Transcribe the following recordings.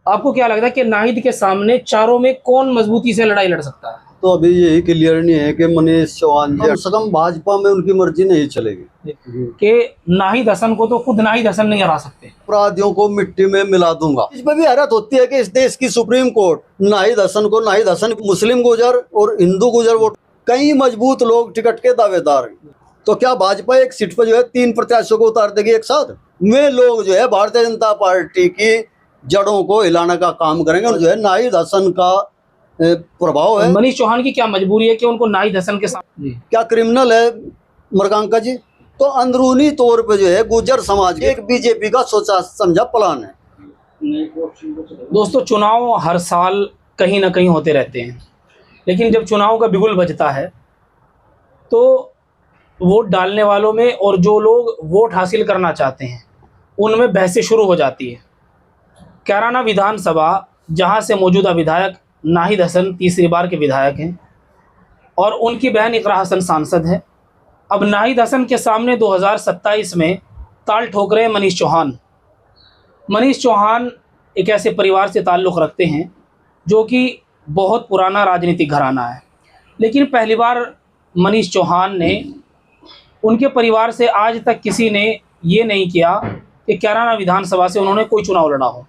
आपको क्या लगता है कि नाहिद के सामने चारों में कौन मजबूती से लड़ाई लड़ सकता है? तो अभी यही क्लियर नहीं है कि मनीष चौहान जी, कम से कम भाजपा में उनकी मर्जी नहीं चलेगी कि नाहिद हसन को तो खुद नाहिद हसन नहीं हरा सकते। अपराधियों को मिट्टी में मिला दूंगा। इसमें भी हैरत होती है कि इस देश की सुप्रीम कोर्ट नाहिद हसन मुस्लिम गुजर और हिंदू गुजर वोट, कई मजबूत लोग टिकट के दावेदार हैं। तो क्या भाजपा एक सीट पर जो है 3 प्रत्याशियों को उतार देगी एक साथ में? लोग जो है भारतीय जनता पार्टी की जड़ों को हिलाने का काम करेंगे और जो है नाहिद हसन का प्रभाव है। मनीष चौहान की क्या मजबूरी है कि उनको नाहिद हसन के साथ, क्या क्रिमिनल है मृगांका जी? तो अंदरूनी तौर पे जो है गुर्जर समाज के एक बीजेपी का सोचा समझा प्लान है। दोस्तों, चुनाव हर साल कहीं ना कहीं होते रहते हैं, लेकिन जब चुनाव का बिगुल बजता है तो वोट डालने वालों में और जो लोग वोट हासिल करना चाहते हैं उनमें बहसें शुरू हो जाती है। कैराना विधानसभा, जहां से मौजूदा विधायक नाहिद हसन तीसरी बार के विधायक हैं और उनकी बहन इकरा हसन सांसद है। अब नाहिद हसन के सामने 2027 में ताल ठोक रहे हैं मनीष चौहान। मनीष चौहान एक ऐसे परिवार से ताल्लुक़ रखते हैं जो कि बहुत पुराना राजनीतिक घराना है, लेकिन पहली बार मनीष चौहान ने, उनके परिवार से आज तक किसी ने ये नहीं किया कि कैराना विधानसभा से उन्होंने कोई चुनाव लड़ा हो।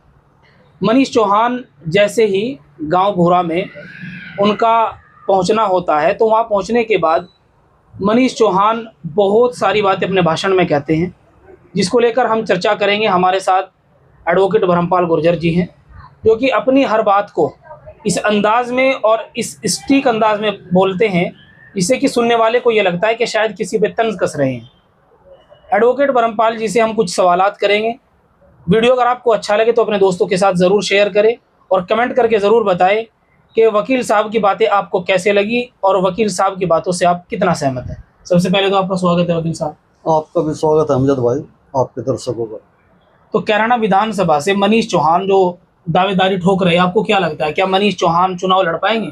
मनीष चौहान जैसे ही गांव भूरा में उनका पहुंचना होता है तो वहां पहुंचने के बाद मनीष चौहान बहुत सारी बातें अपने भाषण में कहते हैं, जिसको लेकर हम चर्चा करेंगे। हमारे साथ एडवोकेट ब्रह्मपाल गुर्जर जी हैं, जो कि अपनी हर बात को इस अंदाज में और इस स्टीक अंदाज में बोलते हैं जिससे कि सुनने वाले को ये लगता है कि शायद किसी पे तंज कस रहे हैं। एडवोकेट ब्रह्मपाल जी से हम कुछ सवालात करेंगे। वीडियो अगर आपको अच्छा लगे तो अपने दोस्तों के साथ ज़रूर शेयर करें और कमेंट करके ज़रूर बताएं कि वकील साहब की बातें आपको कैसे लगी और वकील साहब की बातों से आप कितना सहमत हैं। सबसे पहले तो आपका स्वागत है वकील साहब। आपका भी स्वागत है अमजद भाई, आपके दर्शकों का। तो कैराना विधानसभा से मनीष चौहान जो दावेदारी ठोक रहे हैं, आपको क्या लगता है, क्या मनीष चौहान चुनाव लड़ पाएंगे?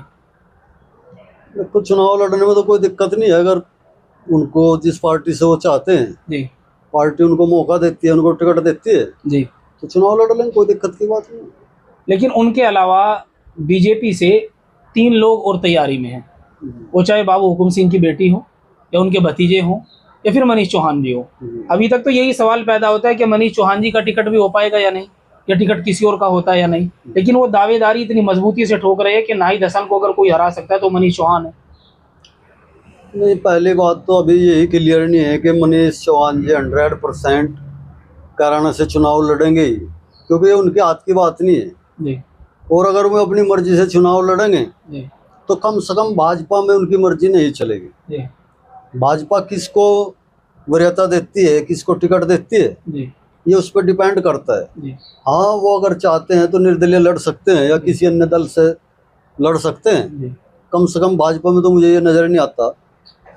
देखो, चुनाव लड़ने में तो कोई दिक्कत नहीं है। अगर उनको जिस पार्टी से वो चाहते हैं जी, पार्टी उनको मौका देती है, उनको टिकट देती है जी, तो चुनाव लड़ लेंगे, कोई दिक्कत की बात नहीं। लेकिन उनके अलावा बीजेपी से 3 लोग और तैयारी में हैं, वो चाहे बाबू हुकुम सिंह की बेटी हो या उनके भतीजे हों या फिर मनीष चौहान जी हो। अभी तक तो यही सवाल पैदा होता है कि मनीष चौहान जी का टिकट भी हो पाएगा या नहीं, या टिकट किसी और का होता है या नहीं। लेकिन वो दावेदारी इतनी मजबूती से ठोक रहे हैं कि नाहिद हसन को अगर कोई हरा सकता है तो मनीष चौहान है। नहीं, पहली बात तो अभी यही क्लियर नहीं है कि मनीष चौहान जी 100% कैराना से चुनाव लड़ेंगे ही, क्योंकि ये उनके हाथ की बात नहीं है जी, और अगर वो अपनी मर्जी से चुनाव लड़ेंगे जी, तो कम से कम भाजपा में उनकी मर्जी नहीं चलेगी। जी, भाजपा किसको वरीयता देती है, किसको टिकट देती है, जी, ये उस पर डिपेंड करता है। जी, हाँ, वो अगर चाहते हैं तो निर्दलीय लड़ सकते हैं या किसी अन्य दल से लड़ सकते हैं। जी, कम से कम भाजपा में तो मुझे ये नज़र नहीं आता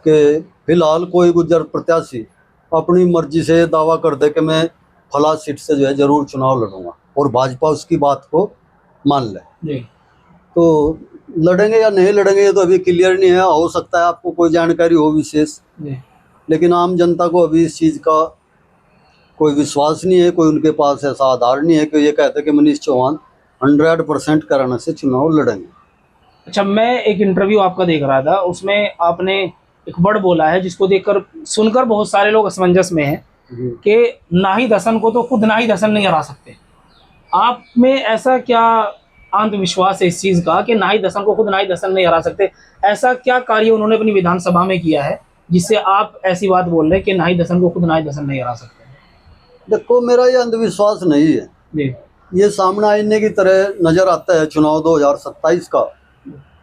कि फिलहाल कोई गुर्जर प्रत्याशी अपनी मर्जी से दावा कर दे कि मैं फला सीट से जो है जरूर चुनाव लड़ूंगा और भाजपा उसकी बात को मान ले। जी, तो लड़ेंगे या नहीं लड़ेंगे ये तो अभी क्लियर नहीं है। हो सकता है आपको कोई जानकारी हो विशेष, जी। लेकिन आम जनता को अभी इस चीज़ का कोई विश्वास नहीं है, कोई उनके पास ऐसा आधार नहीं है कि ये कहते कि मनीष चौहान 100% कैराना से चुनाव लड़ेंगे। अच्छा, मैं एक इंटरव्यू आपका देख रहा था, उसमें आपने एक वर्ड बोला है जिसको देखकर सुनकर बहुत सारे लोग असमंजस में हैं कि नाहिद हसन को तो खुद नाहिद हसन नहीं हरा सकते। आप में ऐसा क्या आत्मविश्वास है इस चीज़ का कि नाहिद हसन को खुद नाहिद हसन नहीं हरा सकते? ऐसा क्या कार्य उन्होंने अपनी विधानसभा में किया है जिससे आप ऐसी बात बोल रहे हैं कि नाहिद हसन को खुद नाहिद हसन नहीं हरा सकते? देखो, मेरा ये अंधविश्वास नहीं है जी, ये सामने आईने की तरह नज़र आता है चुनाव 2027 का।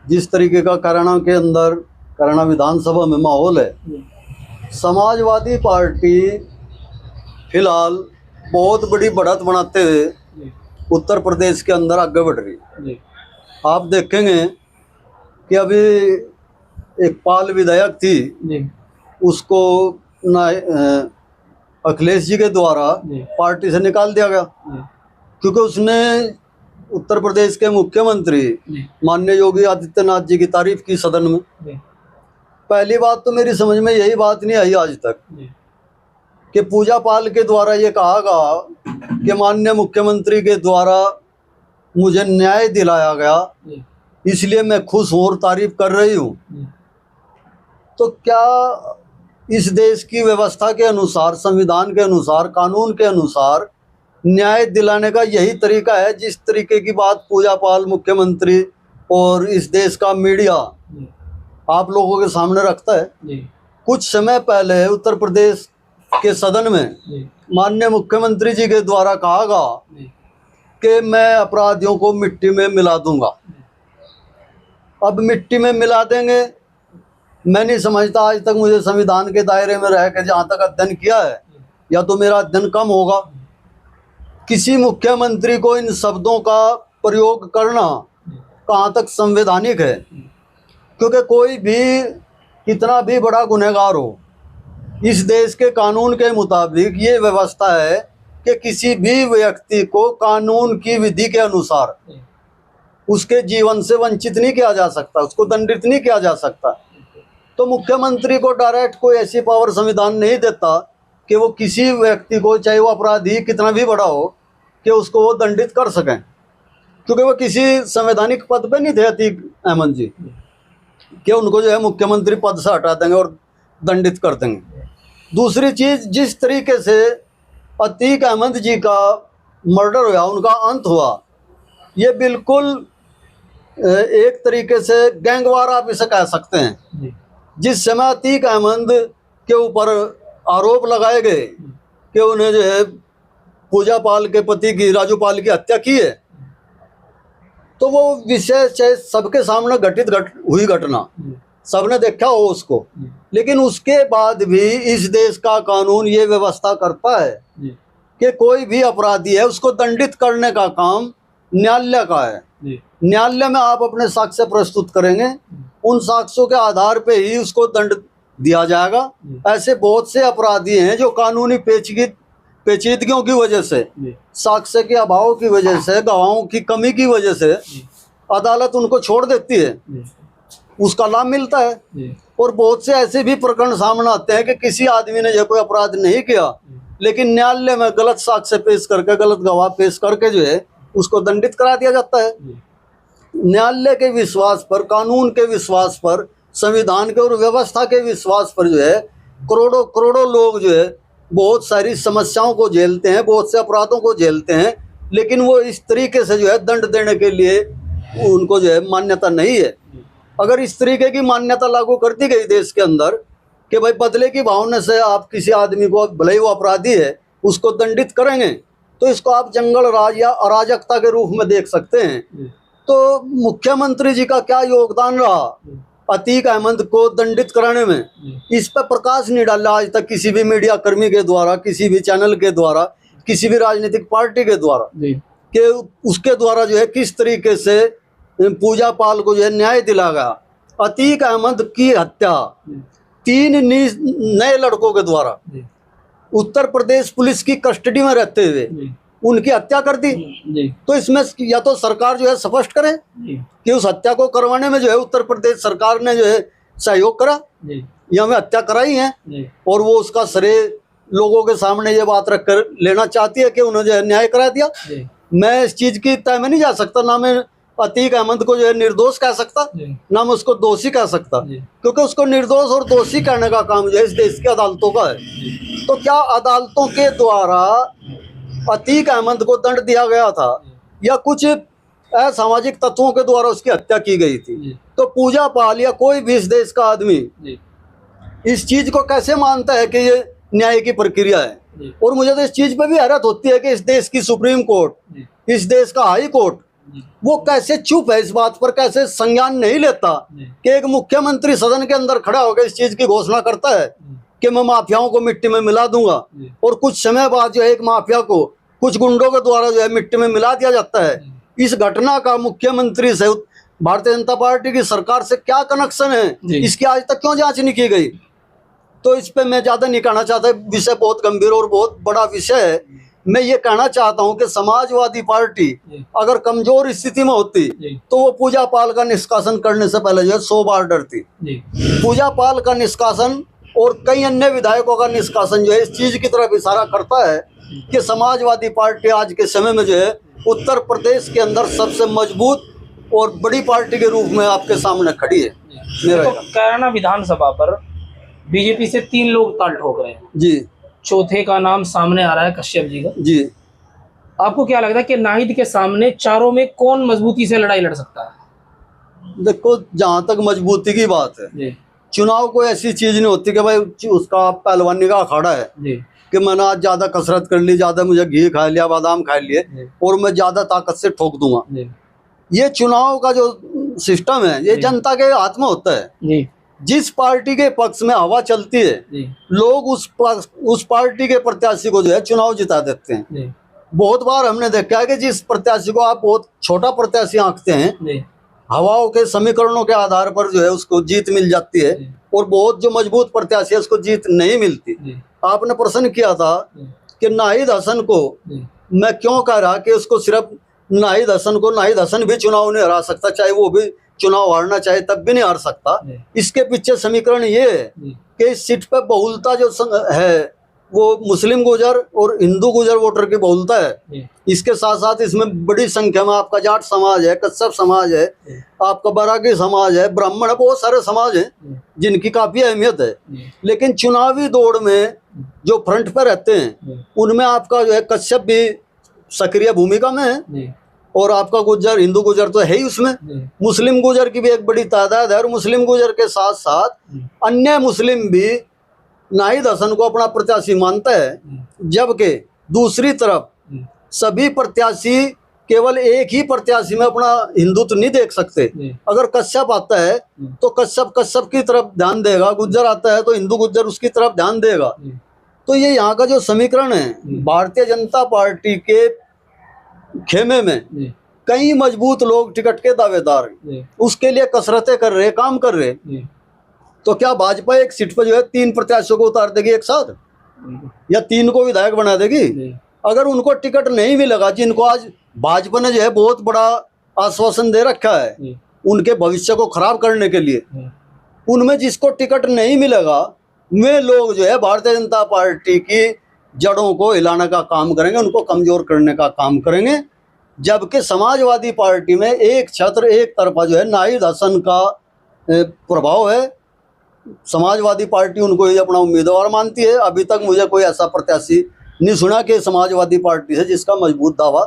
जिस तरीके का कैराना विधानसभा में माहौल है, समाजवादी पार्टी फिलहाल बहुत बड़ी बढ़त बनाते हुए उत्तर प्रदेश के अंदर आगे बढ़ रही है। जी, आप देखेंगे कि अभी एक पाल विधायक थी, जी, उसको अखिलेश जी के द्वारा पार्टी से निकाल दिया गया क्योंकि उसने उत्तर प्रदेश के मुख्यमंत्री माननीय योगी आदित्यनाथ जी की तारीफ की सदन में। पहली बात तो मेरी समझ में यही बात नहीं आई आज तक कि पूजा पाल के द्वारा ये कहा गया कि माननीय मुख्यमंत्री के द्वारा मुझे न्याय दिलाया गया, जी, इसलिए मैं खुश हूँ और तारीफ कर रही हूँ। जी, तो क्या इस देश की व्यवस्था के अनुसार, संविधान के अनुसार, कानून के अनुसार न्याय दिलाने का यही तरीका है जिस तरीके की बात पूजा पाल, मुख्यमंत्री और इस देश का मीडिया जी, आप लोगों के सामने रखता है? जी, कुछ समय पहले उत्तर प्रदेश के सदन में जी, माननीय मुख्यमंत्री जी के द्वारा कहा गया जी, कि मैं अपराधियों को मिट्टी में मिला दूंगा। अब मिट्टी में मिला देंगे, मैं नहीं समझता आज तक मुझे संविधान के दायरे में रह के जहाँ तक अध्ययन किया है, या तो मेरा अध्ययन कम होगा, किसी मुख्यमंत्री को इन शब्दों का प्रयोग करना कहाँ तक संवैधानिक है। क्योंकि कोई भी कितना भी बड़ा गुनहगार हो, इस देश के कानून के मुताबिक ये व्यवस्था है कि किसी भी व्यक्ति को कानून की विधि के अनुसार उसके जीवन से वंचित नहीं किया जा सकता, उसको दंडित नहीं किया जा सकता। तो मुख्यमंत्री को डायरेक्ट कोई ऐसी पावर संविधान नहीं देता कि वो किसी व्यक्ति को, चाहे वो अपराधी कितना भी बड़ा हो, कि उसको वो दंडित कर सकें, क्योंकि वो किसी संवैधानिक पद पे नहीं थे अतीक अहमद जी कि उनको जो है मुख्यमंत्री पद से हटा देंगे और दंडित कर देंगे। दूसरी चीज़, जिस तरीके से अतीक अहमद जी का मर्डर हुआ, उनका अंत हुआ, ये बिल्कुल एक तरीके से गैंगवार आप इसे कह सकते हैं। जिस समय अतीक अहमद के ऊपर आरोप लगाए गए कि उन्हें जो है पूजा पाल के पति की, राजू पाल की हत्या की है, तो वो विषय चाहे सबके सामने हुई घटना, सबने देखा हो उसको, लेकिन उसके बाद भी इस देश का कानून ये व्यवस्था करता है कि कोई भी अपराधी है उसको दंडित करने का काम न्यायालय का है। न्यायालय में आप अपने साक्ष्य प्रस्तुत करेंगे, उन साक्ष्यों के आधार पे ही उसको दंड दिया जाएगा। ऐसे बहुत से अपराधी हैं जो कानूनी पेचीदगियों की वजह से, साक्ष्य के अभाव की वजह से, गवाहों की कमी की वजह से अदालत उनको छोड़ देती है, उसका लाभ मिलता है। और बहुत से ऐसे भी प्रकरण सामने आते हैं कि किसी आदमी ने जो कोई अपराध नहीं किया, लेकिन न्यायालय में गलत साक्ष्य पेश करके, गलत गवाह पेश करके जो है उसको दंडित करा दिया जाता है। न्यायालय के विश्वास पर, कानून के विश्वास पर, संविधान के और व्यवस्था के विश्वास पर जो है करोड़ों करोड़ों लोग जो है बहुत सारी समस्याओं को झेलते हैं, बहुत से अपराधों को झेलते हैं, लेकिन वो इस तरीके से जो है दंड देने के लिए उनको जो है मान्यता नहीं है। अगर इस तरीके की मान्यता लागू कर दी गई देश के अंदर कि भाई बदले की भावना से आप किसी आदमी को, भले ही वो अपराधी है, उसको दंडित करेंगे, तो इसको आप जंगल राज या अराजकता के रूप में देख सकते हैं। तो मुख्यमंत्री जी का क्या योगदान रहा अतीक अहमद को दंडित कराने में, इस पर प्रकाश नहीं डाला आज तक किसी भी मीडिया कर्मी के द्वारा, किसी भी चैनल के द्वारा, किसी भी राजनीतिक पार्टी के द्वारा, कि उसके द्वारा जो है किस तरीके से पूजा पाल को जो है न्याय दिला गया। अतीक अहमद की हत्या 3 नए लड़कों के द्वारा उत्तर प्रदेश पुलिस की कस्टडी में रहते हुए उनकी हत्या कर दी। तो इसमें या तो सरकार जो है स्पष्ट करे कि उस हत्या को करवाने में जो है उत्तर प्रदेश सरकार ने जो है सहयोग करा या हमें हत्या कराई है, और वो उसका श्रेय लोगों के सामने ये बात रख कर लेना चाहती है कि उन्होंने जो है न्याय करा दिया। मैं इस चीज की तय में नहीं जा सकता, ना मैं अतीक अहमद को जो है निर्दोष कह सकता, ना मैं उसको दोषी कह सकता, क्योंकि उसको निर्दोष और दोषी कहने का काम जो है इस देश की अदालतों का है। तो क्या अदालतों के द्वारा अतीक अहमद को दंड दिया गया था या कुछ असामाजिक तत्वों के द्वारा उसकी हत्या की गई थी? तो पूजा पाल या कोई भी इस देश का आदमी इस चीज को कैसे मानता है कि ये न्याय की प्रक्रिया है? और मुझे तो इस चीज पे भी हैरत होती है कि इस देश की सुप्रीम कोर्ट, इस देश का हाई कोर्ट, वो कैसे चुप है इस बात पर, कैसे संज्ञान नहीं लेता कि एक मुख्यमंत्री सदन के अंदर खड़ा होकर इस चीज की घोषणा करता है कि मैं माफियाओं को मिट्टी में मिला दूंगा, और कुछ समय बाद जो है एक माफिया को कुछ गुंडों के द्वारा जो है मिट्टी में मिला दिया जाता है। इस घटना का मुख्यमंत्री से, भारतीय जनता पार्टी की सरकार से क्या कनेक्शन है, इसकी आज तक क्यों जांच नहीं की गई? तो इस पे मैं ज्यादा नहीं कहना चाहता, विषय बहुत गंभीर और बहुत बड़ा विषय है। मैं ये कहना चाहता हूं कि समाजवादी पार्टी अगर कमजोर स्थिति में होती तो वो पूजा पाल का निष्कासन करने से पहले जो है 100 बार डरती। पूजा पाल का निष्कासन और कई अन्य विधायकों का निष्कासन जो है इस चीज की तरफ इशारा करता है कि समाजवादी पार्टी आज के समय में जो है उत्तर प्रदेश के अंदर सबसे मजबूत और बड़ी पार्टी के रूप में आपके सामने खड़ी है। मेरा तो कैराना विधानसभा पर बीजेपी से 3 लोग ताल ठोक रहे हैं जी चौथे का नाम सामने आ रहा है कश्यप जी का। जी। आपको क्या लगता है कि नाहिद के सामने चारों में कौन मजबूती से लड़ाई लड़ सकता है? देखो, जहाँ तक मजबूती की बात है, जी चुनाव कोई ऐसी चीज नहीं होती कि भाई उसका पहलवानी का अखाड़ा है जी कि मैंने आज ज्यादा कसरत कर ली, ज्यादा मुझे घी खा लिया, बादाम खा लिए जी और मैं ज्यादा ताकत से ठोक दूंगा। जी ये चुनाव का जो सिस्टम है ये जी। जनता के हाथ में होता है। जी जिस पार्टी के पक्ष में हवा चलती है, जी लोग उस पार्टी के प्रत्याशी को जो है चुनाव जिता देते हैं। जी बहुत बार हमने देखा है कि जिस प्रत्याशी को आप बहुत छोटा प्रत्याशी आंकते हैं, जी हवाओं के समीकरणों के आधार पर जो है उसको जीत मिल जाती है, जी। और बहुत जो मजबूत प्रत्याशी है उसको जीत नहीं मिलती। जी आपने प्रश्न किया था जी कि नाहिद हसन को जी मैं क्यों कह रहा कि उसको सिर्फ नाहिद हसन भी चुनाव नहीं हरा सकता, चाहे वो भी चुनाव हारना चाहे तब भी नहीं हार सकता। जी इसके पीछे समीकरण ये है जी कि इस सीट पे बहुलता जो है वो मुस्लिम गुजर और हिंदू गुजर वोटर की बहुलता है। जी इसके साथ साथ इसमें बड़ी संख्या में आपका जाट समाज है, कच्छप समाज है, जी आपका बरागी समाज है, ब्राह्मण है, बहुत सारे समाज हैं जिनकी काफी अहमियत है। जी लेकिन चुनावी दौड़ में जो फ्रंट पर रहते हैं जी उनमें आपका जो है कच्छप भी सक्रिय भूमिका में है, जी और आपका गुजर, हिंदू गुजर तो है ही उसमें। जी मुस्लिम गुजर की भी एक बड़ी तादाद है, और मुस्लिम गुजर के साथ साथ अन्य मुस्लिम भी नाहिद हसन को अपना प्रत्याशी मानता है। जबकि दूसरी तरफ सभी प्रत्याशी केवल एक ही प्रत्याशी में अपना हिंदुत्व नहीं देख सकते। जी अगर कश्यप आता है तो कश्यप की तरफ ध्यान देगा, गुज्जर आता है तो हिंदू गुज्जर उसकी तरफ ध्यान देगा। जी तो ये यहाँ का जो समीकरण है, भारतीय जनता पार्टी के खेमे में जी कई मजबूत लोग टिकट के दावेदार हैं, जी उसके लिए कसरतें कर रहे, काम कर रहे। जी तो क्या भाजपा एक सीट पर जो है 3 प्रत्याशियों को उतार देगी एक साथ, या 3 को विधायक बना देगी? जी अगर उनको टिकट नहीं मिलेगा, जिनको आज भाजपा ने जो है बहुत बड़ा आश्वासन दे रखा है जी उनके भविष्य को खराब करने के लिए, जी उनमें जिसको टिकट नहीं मिलेगा वे लोग जो है भारतीय जनता पार्टी की जड़ों को हिलाने का काम करेंगे, उनको कमजोर करने का काम करेंगे। जबकि समाजवादी पार्टी में एक छत्र एक तरफा जो है नाहिद हसन का प्रभाव है। समाजवादी पार्टी उनको ही अपना उम्मीदवार मानती है। अभी तक मुझे कोई ऐसा प्रत्याशी नहीं सुना कि समाजवादी पार्टी से जिसका मजबूत दावा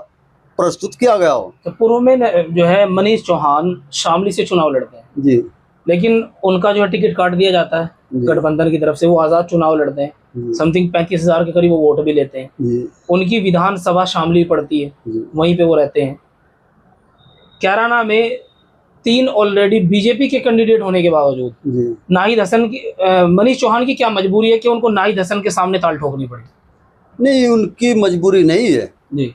प्रस्तुत किया गया हो। तो पूर्व में जो है मनीष चौहान शामली से चुनाव लड़ते हैं, जी लेकिन उनका जो है टिकट काट दिया जाता है जी। गठबंधन की तरफ से। वो आज़ाद चुनाव लड़ते हैं, जी समथिंग 35,000 के करीब वो वोट भी लेते हैं। जी उनकी विधानसभा शामली पड़ती है, जी वहीं पे वो रहते हैं। कैराना में 3 ऑलरेडी बीजेपी के कैंडिडेट होने के बावजूद जी। नाहिद हसन की मनीष चौहान की क्या मजबूरी है कि उनको नाहिद हसन के सामने ताल ठोकनी पड़ी? नहीं, उनकी मजबूरी नहीं है। जी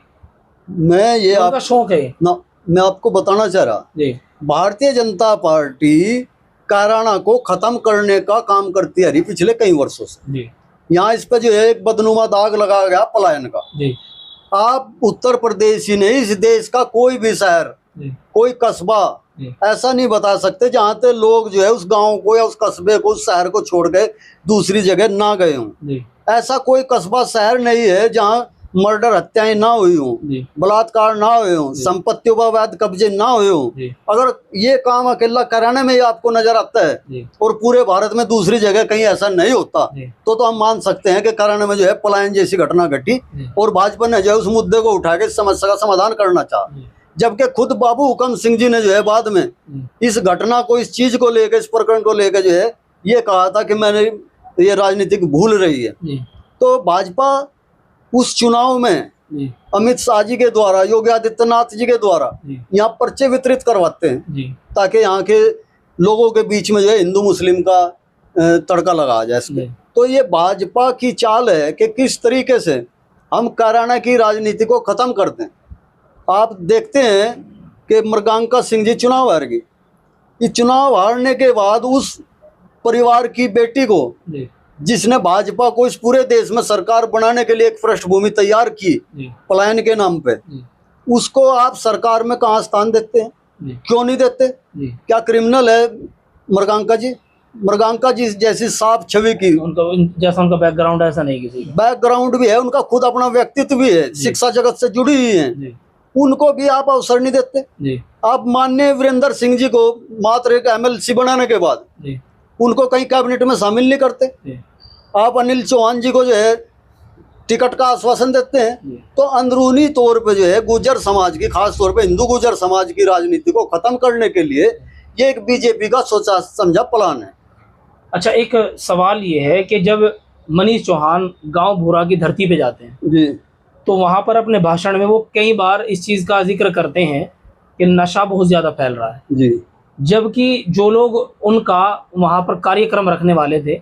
मैं ये उनका शौक है ना, मैं आपको बताना चाह रहा, जी भारतीय जनता पार्टी कैराना को खत्म करने का काम करती है पिछले कई वर्षों से। जी यहाँ इस पे जो है एक बदनुमा दाग लगा गया पलायन का। जी आप उत्तर प्रदेश ही नहीं, इस देश का कोई भी शहर, जी कोई कस्बा जी ऐसा नहीं बता सकते जहाँ पे लोग जो है उस गांव को या उस कस्बे को, उस शहर को छोड़ के दूसरी जगह ना गए हों। जी ऐसा कोई कस्बा शहर नहीं है जहाँ मर्डर, हत्याएं ना हुई हों, जी बलात्कार ना हुए हों, संपत्तियों पर अवैध कब्जे ना हुए हों। जी अगर ये काम अकेला कैराना में ही आपको नजर आता है जी और पूरे भारत में दूसरी जगह कहीं ऐसा नहीं होता, जी तो हम मान सकते हैं कि कैराना में जो है पलायन जैसी घटना घटी जी और भाजपा ने जो है उस मुद्दे को उठा के इस समस्या का समाधान करना चाहा। जी जबकि खुद बाबू हुकम सिंह जी ने जो है बाद में इस घटना को, इस चीज को लेकर, इस प्रकरण को लेकर जो है ये कहा था कि मैंने ये राजनीतिक भूल रही है। जी तो भाजपा उस चुनाव में जी अमित शाह जी के द्वारा, योगी आदित्यनाथ जी के द्वारा जी यहाँ पर्चे वितरित करवाते हैं जी ताकि यहाँ के लोगों के बीच में जो है हिंदू मुस्लिम का तड़का लगा जाए इसमें। जी तो ये भाजपा की चाल है कि किस तरीके से हम कैराना की राजनीति को खत्म करते हैं। आप देखते हैं कि मृगांका सिंह जी चुनाव हार गई। ये चुनाव हारने के बाद उस परिवार की बेटी को, जी जिसने भाजपा को इस पूरे देश में सरकार बनाने के लिए एक पृष्ठभूमि तैयार की जी पलायन के नाम पे, जी उसको आप सरकार में कहाँ स्थान देते हैं? जी क्यों नहीं देते? जी क्या क्रिमिनल है मृगांका जी? मृगांका जी जैसी साफ छवि की, उनका जैसा उनका बैकग्राउंड ऐसा नहीं किसी का। बैकग्राउंड भी है, उनका खुद अपना व्यक्तित्व भी है, शिक्षा जगत से जुड़ी हुई है। जी उनको भी आप अवसर नहीं देते। जी आप माननीय वीरेंद्र सिंह जी को मात्र एक MLC बनाने के बाद जी उनको कहीं कैबिनेट में शामिल नहीं करते। जी आप अनिल चौहान जी को जो है टिकट का आश्वासन देते हैं। जी। तो अंदरूनी तौर पे जो है गुर्जर समाज की, खास तौर पे हिंदू गुर्जर समाज की राजनीति को खत्म करने के लिए ये एक बीजेपी का सोचा समझा प्लान है। अच्छा, एक सवाल ये है कि जब मनीष चौहान गांव भूरा की धरती पे जाते हैं जी तो वहां पर अपने भाषण में वो कई बार इस चीज़ का जिक्र करते हैं कि नशा बहुत ज़्यादा फैल रहा है, जी जबकि जो लोग उनका वहां पर कार्यक्रम रखने वाले थे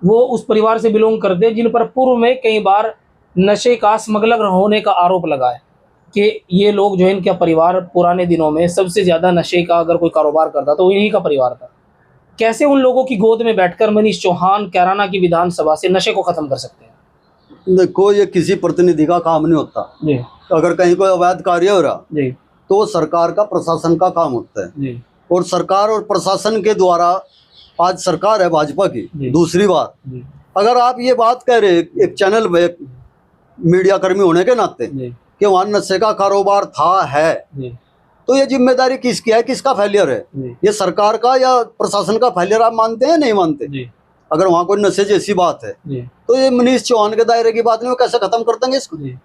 वो उस परिवार से बिलोंग करते जिन पर पूर्व में कई बार नशे का स्मगलर होने का आरोप लगा है कि ये लोग जो है, इनका परिवार पुराने दिनों में सबसे ज़्यादा नशे का अगर कोई कारोबार करता तो इन्हीं का परिवार था। कैसे उन लोगों की गोद में बैठकर मनीष चौहान कैराना की विधानसभा से नशे को खत्म कर सकते हैं? देखो, ये किसी प्रतिनिधि का काम नहीं होता। जी अगर कहीं कोई अवैध कार्य हो रहा जी तो सरकार का, प्रशासन का काम होता है। जी और सरकार और प्रशासन के द्वारा, आज सरकार है भाजपा की। जी। दूसरी बात, जी अगर आप ये बात कह रहे एक चैनल में, एक मीडिया कर्मी होने के नाते, जी कि वहाँ नशे का कारोबार था है, जी तो ये जिम्मेदारी किसकी है, किसका फेलियर है? जी ये सरकार का या प्रशासन का फेलियर आप मानते हैं, नहीं मानते? जी अगर वहाँ कोई नशे जैसी बात है जी तो ये मनीष चौहान के दायरे की बात नहीं, वो कैसे खत्म कर देंगे इसको? जी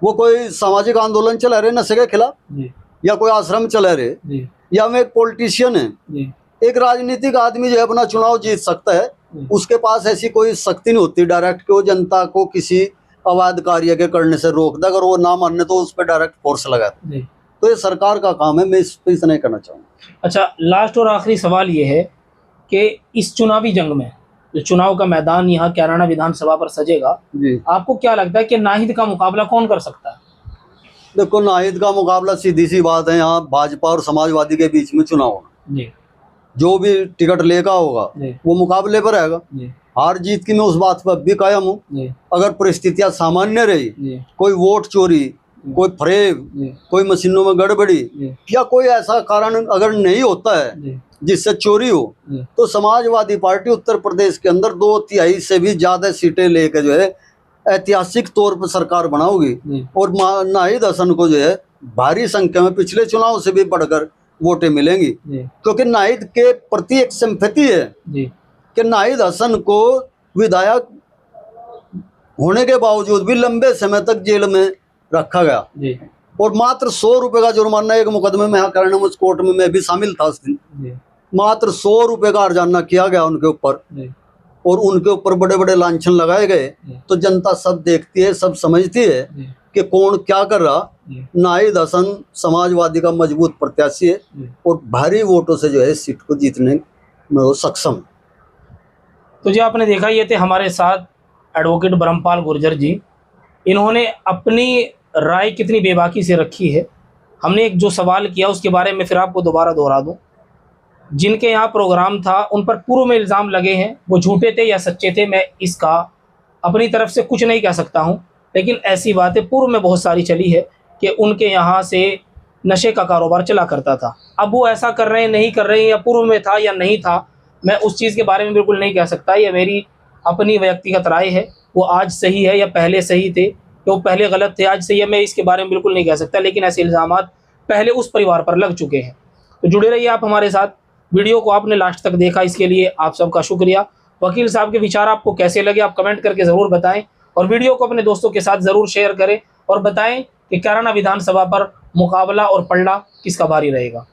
वो कोई सामाजिक आंदोलन चला रहे नशे के खिलाफ, जी या कोई आश्रम चला रहे, जी या मैं एक पॉलिटिशियन है, जी एक राजनीतिक आदमी जो है अपना चुनाव जीत सकता है, जी। उसके पास ऐसी कोई शक्ति नहीं होती डायरेक्ट कि वो जनता को किसी अवैध कार्य के करने से रोक दे। अगर वो ना मानने तो उस पर डायरेक्ट फोर्स लगा दे। जी। तो ये सरकार का काम है, मैं इस पर इतना ही करना चाहूँगा। अच्छा, लास्ट और आखिरी सवाल ये है कि इस चुनावी जंग में जो चुनाव का मैदान यहाँ कैराना विधानसभा पर सजेगा, जी आपको क्या लगता है कि नाहिद का मुकाबला कौन कर सकता है? देखो, नाहिद का मुकाबला सीधी सी बात है, यहाँ भाजपा और समाजवादी के बीच में चुनाव होगा। जी जो भी टिकट लेगा होगा जी वो मुकाबले पर रहेगा। जी हार जीत की मैं उस बात पर भी कायम हूँ। जी अगर परिस्थितियां सामान्य रही, जी कोई वोट चोरी, कोई फ्रेब, जी कोई मशीनों में गड़बड़ी, जी या कोई ऐसा कारण अगर नहीं होता है जी जिससे चोरी हो, जी तो समाजवादी पार्टी उत्तर प्रदेश के अंदर 2/3 से भी ज्यादा सीटें लेकर जो है ऐतिहासिक तौर पर सरकार बनाओगी। जी और नाहिद हसन को जो है भारी संख्या में, पिछले चुनाव से भी बढ़कर वोटें मिलेंगी, जी क्योंकि नाहिद के प्रति एक सिंपैथी है जी कि नाहिद हसन को विधायक होने के बावजूद भी लंबे समय तक जेल में रखा गया, जी और मात्र 100 रुपए का जुर्माना, एक मुकदमे में यहाँ करनामुज कोर्ट में मैं भी शामिल था उस दिन, जी मात्र 100 रुपए का हर्जाना किया गया उनके ऊपर, जी और उनके ऊपर बड़े बड़े लांछन लगाए गए। जी। तो जनता सब देखती है, सब समझती है जी कि कौन क्या कर रहा। जी नाहिद हसन समाजवादी का मजबूत प्रत्याशी है, जी। और भारी वोटों से जो है सीट को जीतने में वो सक्षम। तो जी, आपने देखा, ये थे हमारे साथ एडवोकेट ब्रह्मपाल गुर्जर जी। इन्होंने अपनी राय कितनी बेबाकी से रखी है। हमने एक जो सवाल किया उसके बारे में फिर आपको दोबारा दोहरा दूं। जिनके यहाँ प्रोग्राम था उन पर पूर्व में इल्ज़ाम लगे हैं, वो झूठे थे या सच्चे थे, मैं इसका अपनी तरफ से कुछ नहीं कह सकता हूँ, लेकिन ऐसी बातें पूर्व में बहुत सारी चली है कि उनके यहाँ से नशे का कारोबार चला करता था। अब वो ऐसा कर रहे हैं, नहीं कर रहे हैं, या पूर्व में था या नहीं था, मैं उस चीज़ के बारे में बिल्कुल नहीं कह सकता। यह मेरी अपनी व्यक्तिगत राय है। वो आज सही है या पहले सही थे, तो पहले गलत थे, आज सही है, मैं इसके बारे में बिल्कुल नहीं कह सकता। लेकिन ऐसे इल्ज़ामात पहले उस परिवार पर लग चुके हैं। तो जुड़े रहिए आप हमारे साथ। वीडियो को आपने लास्ट तक देखा, इसके लिए आप सबका शुक्रिया। वकील साहब के विचार आपको कैसे लगे, आप कमेंट करके ज़रूर बताएं, और वीडियो को अपने दोस्तों के साथ ज़रूर शेयर करें, और बताएं कि कैराना विधानसभा पर मुकाबला और पलड़ा किसका भारी रहेगा।